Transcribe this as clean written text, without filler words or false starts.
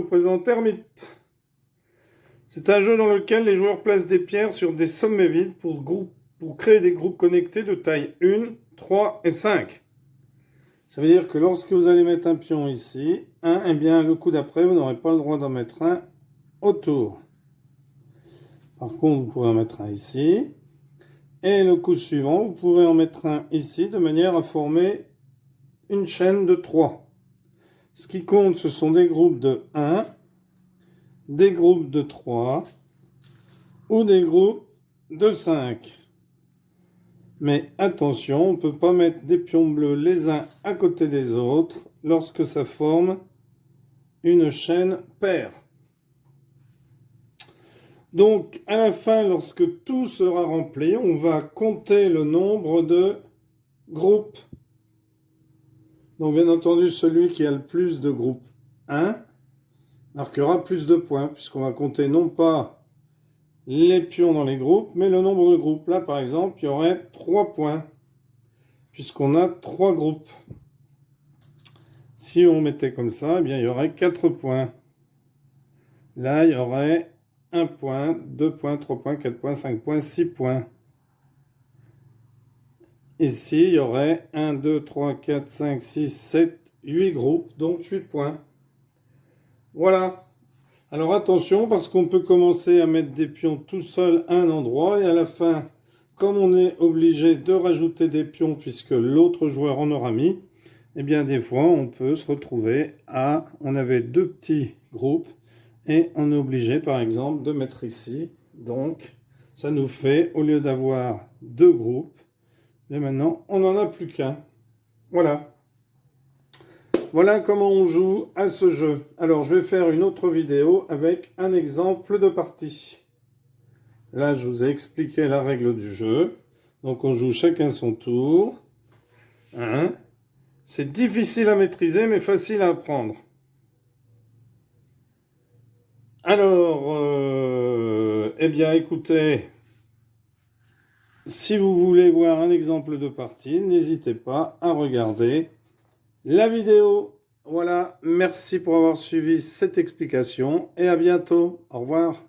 vous présente Hermite. C'est un jeu dans lequel les joueurs placent des pierres sur des sommets vides pour créer des groupes connectés de taille 1, 3 et 5. Ça veut dire que lorsque vous allez mettre un pion ici, eh bien le coup d'après, vous n'aurez pas le droit d'en mettre un autour. Par contre, vous pourrez en mettre un ici. Et le coup suivant, vous pourrez en mettre un ici de manière à former une chaîne de 3. Ce qui compte, ce sont des groupes de 1, des groupes de 3 ou des groupes de 5. Mais attention, on ne peut pas mettre des pions bleus les uns à côté des autres lorsque ça forme une chaîne paire. Donc, à la fin, lorsque tout sera rempli, on va compter le nombre de groupes. Donc, bien entendu, celui qui a le plus de groupes 1 marquera plus de points, puisqu'on va compter non pas les pions dans les groupes, mais le nombre de groupes. Là, par exemple, il y aurait 3 points, puisqu'on a 3 groupes. Si on mettait comme ça, eh bien, il y aurait 4 points. Là, il y aurait 1 point, 2 points, 3 points, 4 points, 5 points, 6 points. Ici, il y aurait 1, 2, 3, 4, 5, 6, 7, 8 groupes, donc 8 points. Voilà. Alors attention, parce qu'on peut commencer à mettre des pions tout seul à un endroit, et à la fin, comme on est obligé de rajouter des pions puisque l'autre joueur en aura mis, eh bien des fois, on peut se retrouver à... On avait 2 petits groupes, et on est obligé, par exemple, de mettre ici. Donc, ça nous fait, au lieu d'avoir 2 groupes, et maintenant, on n'en a plus qu'un. Voilà. Voilà comment on joue à ce jeu. Alors, je vais faire une autre vidéo avec un exemple de partie. Là, je vous ai expliqué la règle du jeu. Donc, on joue chacun son tour. Hein? C'est difficile à maîtriser, mais facile à apprendre. Alors, eh bien, écoutez, si vous voulez voir un exemple de partie, n'hésitez pas à regarder la vidéo. Voilà, merci pour avoir suivi cette explication et à bientôt. Au revoir.